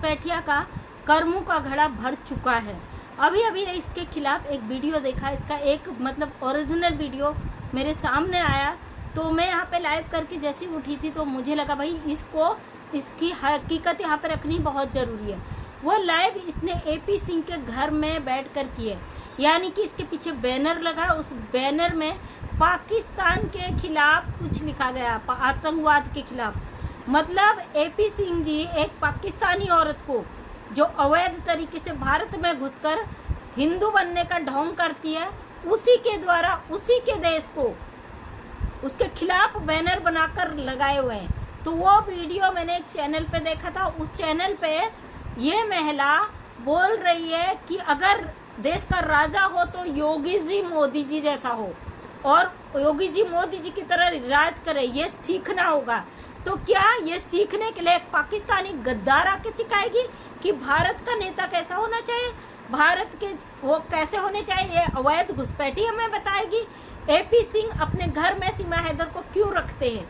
घुसपैठिया का कर्मों का घड़ा भर चुका है। अभी अभी इसके खिलाफ एक वीडियो देखा, इसका एक मतलब ओरिजिनल वीडियो मेरे सामने आया, तो मैं यहाँ पे लाइव करके जैसी उठी थी तो मुझे लगा भाई इसकी हकीकत यहाँ पे रखनी बहुत ज़रूरी है। वो लाइव इसने AP सिंह के घर में बैठ कर की है, यानी कि इसके पीछे बैनर लगा, उस बैनर में पाकिस्तान के खिलाफ कुछ लिखा गया, आतंकवाद के खिलाफ। मतलब AP सिंह जी एक पाकिस्तानी औरत को जो अवैध तरीके से भारत में घुसकर हिंदू बनने का ढोंग करती है, उसी के द्वारा उसी के देश को उसके खिलाफ बैनर बनाकर लगाए हुए हैं। तो वो वीडियो मैंने एक चैनल पे देखा था, उस चैनल पे ये महिला बोल रही है कि अगर देश का राजा हो तो योगी जी मोदी जी जैसा हो और योगी जी मोदी जी की तरह राज करे, ये सीखना होगा। तो क्या ये सीखने के लिए एक पाकिस्तानी गद्दार आके सिखाएगी कि भारत का नेता कैसा होना चाहिए, भारत के वो कैसे होने चाहिए? ये अवैध घुसपैठी हमें बताएगी। AP सिंह अपने घर में सीमा हैदर को क्यों रखते हैं,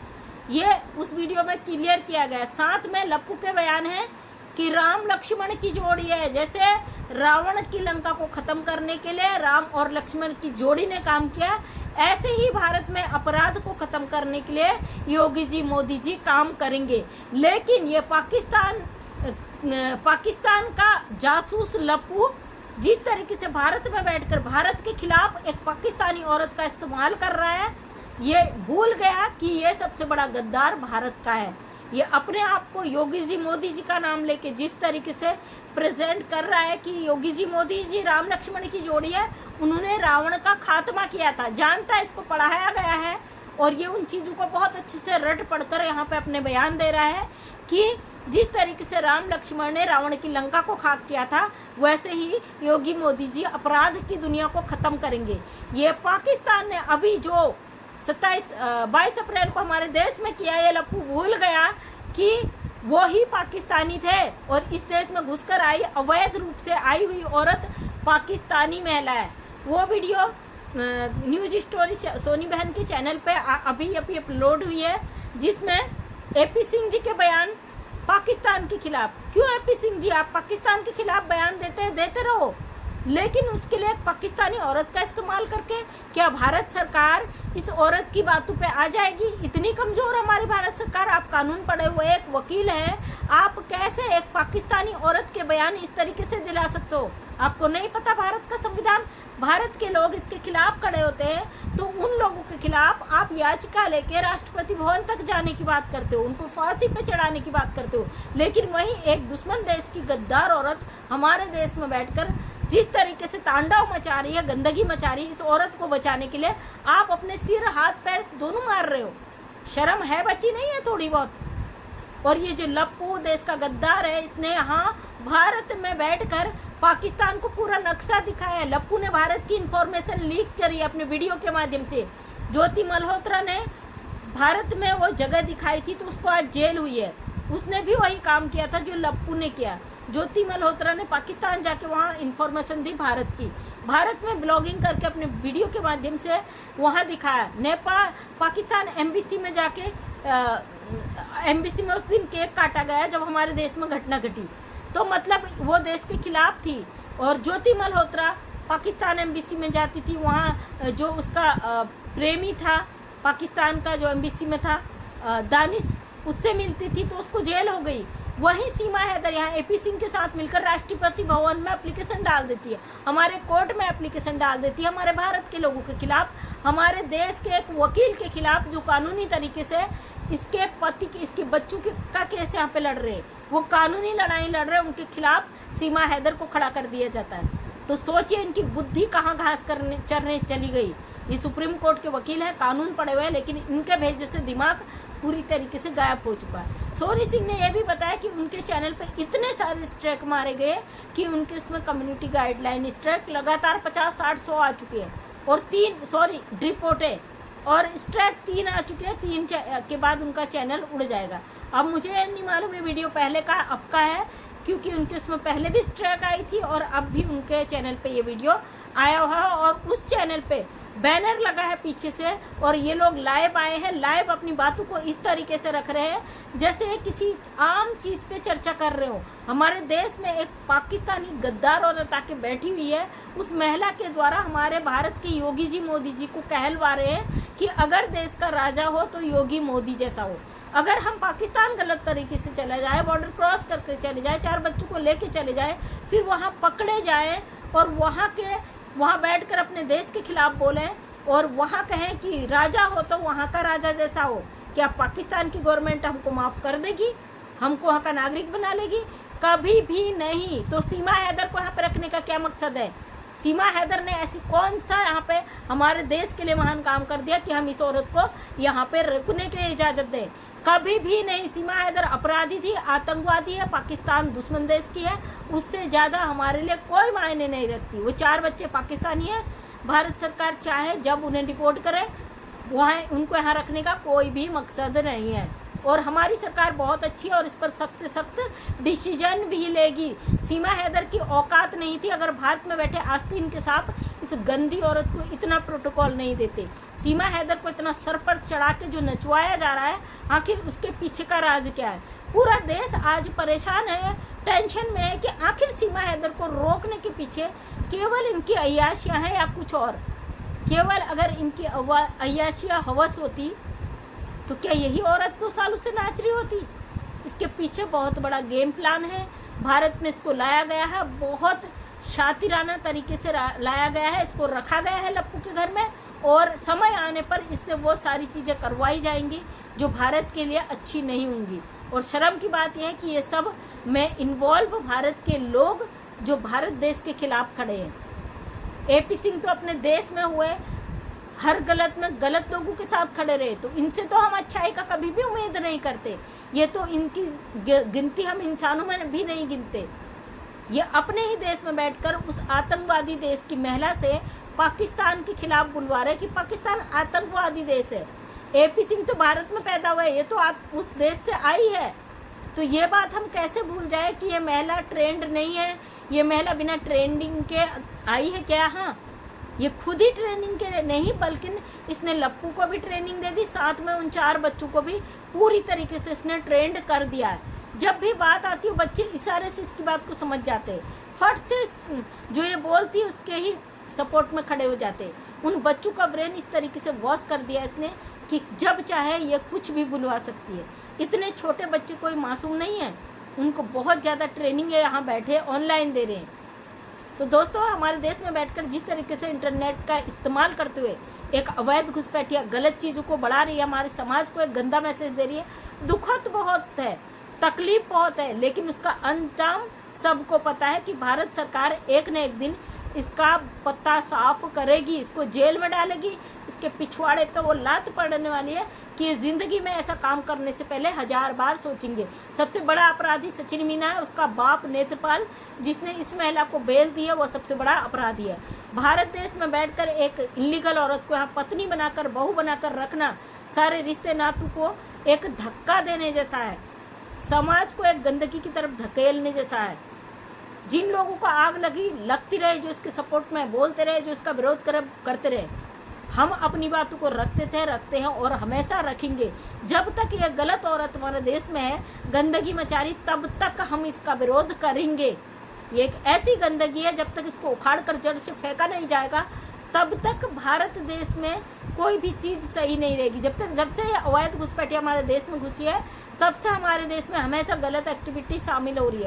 ये उस वीडियो में क्लियर किया गया। साथ में लप्पू के बयान है कि राम लक्ष्मण की जोड़ी है, जैसे रावण की लंका को खत्म करने के लिए राम और लक्ष्मण की जोड़ी ने काम किया, ऐसे ही भारत में अपराध को खत्म करने के लिए योगी जी मोदी जी काम करेंगे। लेकिन ये पाकिस्तान का जासूस लप्पू जिस तरीके से भारत में बैठकर भारत के खिलाफ एक पाकिस्तानी औरत का इस्तेमाल कर रहा है, ये भूल गया कि ये सबसे बड़ा गद्दार भारत का है। ये अपने आप को योगी जी मोदी जी का नाम लेके जिस तरीके से प्रेजेंट कर रहा है कि योगी जी मोदी जी राम लक्ष्मण की जोड़ी है, उन्होंने रावण का खात्मा किया था, जानता है, इसको पढ़ाया गया है और ये उन चीज़ों को बहुत अच्छे से रट पढ़कर यहाँ पे अपने बयान दे रहा है कि जिस तरीके से राम लक्ष्मण ने रावण की लंका को खाक किया था, वैसे ही योगी मोदी जी अपराध की दुनिया को ख़त्म करेंगे। ये पाकिस्तान ने अभी जो 22 अप्रैल को हमारे देश में किया, ये लप्पू भूल गया कि वो ही पाकिस्तानी थे और इस देश में घुसकर आई अवैध रूप से आई हुई औरत पाकिस्तानी महिला है। वो वीडियो न्यूज स्टोरी सोनी बहन के चैनल पे अभी अपलोड हुई है, जिसमें AP सिंह जी के बयान पाकिस्तान के खिलाफ। क्यों AP सिंह जी आप पाकिस्तान के खिलाफ बयान देते रहो, लेकिन उसके लिए एक पाकिस्तानी औरत का इस्तेमाल करके क्या भारत सरकार इस औरत की बातों पे आ जाएगी? इतनी कमजोर हमारी भारत सरकार। आप कानून पढ़े हुए एक वकील हैं, आप कैसे एक पाकिस्तानी औरत के बयान इस तरीके से दिला सकते हो? आपको नहीं पता भारत का संविधान? भारत के लोग इसके खिलाफ खड़े होते हैं तो उन लोगों के खिलाफ आप याचिका लेके राष्ट्रपति भवन तक जाने की बात करते हो, उनको फांसी पे चढ़ाने की बात करते हो। लेकिन वहीं एक दुश्मन देश की गद्दार औरत हमारे देश में बैठकर जिस तरीके से तांडव मचा रही है, गंदगी मचा रही है, इस औरत को बचाने के लिए आप अपने सिर हाथ पैर दोनों मार रहे हो। शर्म है बची नहीं है थोड़ी बहुत? और ये जो लप्पू देश का गद्दार है, इसने यहाँ भारत में बैठकर पाकिस्तान को पूरा नक्शा दिखाया है। लप्पू ने भारत की इंफॉर्मेशन लीक करी अपने वीडियो के माध्यम से। ज्योति मल्होत्रा ने भारत में वो जगह दिखाई थी तो उसको आज जेल हुई है। उसने भी वही काम किया था जो लप्पू ने किया। ज्योति मल्होत्रा ने पाकिस्तान जाके वहाँ इंफॉर्मेशन दी भारत की, भारत में ब्लॉगिंग करके अपने वीडियो के माध्यम से वहाँ दिखाया। नेपाल पाकिस्तान एम्बेसी में जाके एम्बेसी में उस दिन केक काटा गया जब हमारे देश में घटना घटी, तो मतलब वो देश के खिलाफ थी। और ज्योति मल्होत्रा पाकिस्तान एम्बेसी में जाती थी, वहाँ जो उसका प्रेमी था पाकिस्तान का जो एम्बेसी में था दानिश, उससे मिलती थी तो उसको जेल हो गई। वहीं सीमा हैदर यहाँ AP सिंह के साथ मिलकर राष्ट्रपति भवन में एप्लीकेशन डाल देती है, हमारे कोर्ट में एप्लीकेशन डाल देती है हमारे भारत के लोगों के खिलाफ, हमारे देश के एक वकील के खिलाफ जो कानूनी तरीके से इसके पति की इसके बच्चों का केस यहाँ पे लड़ रहे हैं, वो कानूनी लड़ाई लड़ रहे हैं, उनके खिलाफ सीमा हैदर को खड़ा कर दिया जाता है। तो सोचिए इनकी बुद्धि कहाँ घास करने चरने चली गई। ये सुप्रीम कोर्ट के वकील हैं, कानून पढ़े हुए हैं, लेकिन इनके भेजे से दिमाग पूरी तरीके से गायब हो चुका है। सोनी सिंह ने यह भी बताया कि उनके चैनल पे इतने सारे स्ट्राइक मारे गए कि उनके इसमें कम्युनिटी गाइडलाइन स्ट्राइक लगातार 50-60-100 आ चुके हैं और रिपोर्ट है और स्ट्राइक 3 आ चुके हैं। 3 के बाद उनका चैनल उड़ जाएगा। अब मुझे नहीं मालूम ये वीडियो पहले का अब का है, क्योंकि उनके उसमें पहले भी स्ट्राइक आई थी और अब भी उनके चैनल पे ये वीडियो आया हुआ है। और उस चैनल पे बैनर लगा है पीछे से, और ये लोग लाइव आए हैं, लाइव अपनी बातों को इस तरीके से रख रहे हैं जैसे किसी आम चीज़ पे चर्चा कर रहे हो। हमारे देश में एक पाकिस्तानी गद्दार औरत आके बैठी हुई है, उस महिला के द्वारा हमारे भारत के योगी जी मोदी जी को कहलवा रहे हैं कि अगर देश का राजा हो तो योगी मोदी जैसा हो। अगर हम पाकिस्तान गलत तरीके से चला जाए, बॉर्डर क्रॉस करके चले जाए, 4 बच्चों को लेके चले जाए, फिर वहाँ पकड़े जाए और वहाँ बैठकर अपने देश के खिलाफ बोलें और वहाँ कहें कि राजा हो तो वहाँ का राजा जैसा हो, क्या पाकिस्तान की गवर्नमेंट हमको माफ़ कर देगी, हमको वहाँ का नागरिक बना लेगी? कभी भी नहीं। तो सीमा हैदर को यहाँ पे रखने का क्या मकसद है? सीमा हैदर ने ऐसी कौन सा यहाँ पे हमारे देश के लिए महान काम कर दिया कि हम इस औरत को यहाँ पे रुकने के लिए इजाज़त दें? कभी भी नहीं। सीमा हैदर अपराधी थी, आतंकवादी है, पाकिस्तान दुश्मन देश की है, उससे ज़्यादा हमारे लिए कोई मायने नहीं रखती। वो 4 बच्चे पाकिस्तानी हैं, भारत सरकार चाहे जब उन्हें डिपोर्ट करे, वहाँ उनको यहाँ रखने का कोई भी मकसद नहीं है। और हमारी सरकार बहुत अच्छी है और इस पर सख्त से सख्त डिसीजन भी लेगी। सीमा हैदर की औकात नहीं थी अगर भारत में बैठे आस्तीन के साथ इस गंदी औरत को इतना प्रोटोकॉल नहीं देते। सीमा हैदर को इतना सर पर चढ़ा के जो नचवाया जा रहा है, आखिर उसके पीछे का राज क्या है? पूरा देश आज परेशान है, टेंशन में है कि आखिर सीमा हैदर को रोकने के पीछे केवल इनकी अय्याशियाँ हैं या कुछ और। केवल अगर इनकी अय्याशियाँ हवस होती तो क्या यही औरत 2 सालों से नाच रही होती? इसके पीछे बहुत बड़ा गेम प्लान है। भारत में इसको लाया गया है, बहुत शातिराना तरीके से लाया गया है, इसको रखा गया है लप्पू के घर में, और समय आने पर इससे वो सारी चीज़ें करवाई जाएंगी जो भारत के लिए अच्छी नहीं होंगी। और शर्म की बात यह है कि ये सब में इन्वॉल्व भारत के लोग जो भारत देश के खिलाफ खड़े हैं। AP सिंह तो अपने देश में हुए हर गलत में गलत लोगों के साथ खड़े रहे, तो इनसे तो हम अच्छाई का कभी भी उम्मीद नहीं करते। ये तो इनकी गिनती हम इंसानों में भी नहीं गिनते। ये अपने ही देश में बैठकर उस आतंकवादी देश की महिला से पाकिस्तान के खिलाफ बुलवा रहे कि पाकिस्तान आतंकवादी देश है। AP सिंह तो भारत में पैदा हुआ है, ये तो उस देश से आई है। तो ये बात हम कैसे भूल जाए कि ये महिला ट्रेंड नहीं है, ये महिला बिना ट्रेनिंग के आई है क्या? हाँ, ये खुद ही ट्रेनिंग के नहीं, बल्कि इसने लप्पू को भी ट्रेनिंग दे दी, साथ में उन 4 बच्चों को भी पूरी तरीके से इसने ट्रेंड कर दिया है। जब भी बात आती है बच्चे इशारे से इसकी बात को समझ जाते हैं, फट से जो ये बोलती है उसके ही सपोर्ट में खड़े हो जाते हैं। उन बच्चों का ब्रेन इस तरीके से वॉश कर दिया इसने कि जब चाहे ये कुछ भी बुलवा सकती है। इतने छोटे बच्चे कोई मासूम नहीं है, उनको बहुत ज़्यादा ट्रेनिंग है, यहाँ बैठे ऑनलाइन दे रहे हैं। तो दोस्तों, हमारे देश में बैठकर जिस तरीके से इंटरनेट का इस्तेमाल करते हुए एक अवैध घुसपैठिया गलत चीज़ों को बढ़ा रही है, हमारे समाज को एक गंदा मैसेज दे रही है, दुखद बहुत है, तकलीफ बहुत है, लेकिन उसका अंजाम सबको पता है कि भारत सरकार एक न एक दिन इसका पत्ता साफ करेगी, इसको जेल में डालेगी। इसके पिछवाड़े पे वो लात पड़ने वाली है कि ये ज़िंदगी में ऐसा काम करने से पहले 1000 बार सोचेंगे। सबसे बड़ा अपराधी सचिन मीना है, उसका बाप नेत्रपाल जिसने इस महिला को बेल दी है, वो सबसे बड़ा अपराधी है। भारत देश में बैठकर एक इलीगल औरत को यहाँ पत्नी बनाकर, बहू बनाकर रखना सारे रिश्ते नातों को एक धक्का देने जैसा है, समाज को एक गंदगी की तरफ धकेलने जैसा है। जिन लोगों को आग लगती रहे, जो इसके सपोर्ट में बोलते रहे, जो इसका विरोध करते रहे, हम अपनी बातों को रखते हैं और हमेशा रखेंगे। जब तक ये गलत औरत हमारे देश में है, गंदगी मचा रही, तब तक हम इसका विरोध करेंगे। ये एक ऐसी गंदगी है, जब तक इसको उखाड़ कर जड़ से फेंका नहीं जाएगा, तब तक भारत देश में कोई भी चीज़ सही नहीं रहेगी। जब से ये अवैध घुसपैठिया हमारे देश में घुसी है, तब से हमारे देश में हमेशा गलत एक्टिविटी शामिल हो रही है।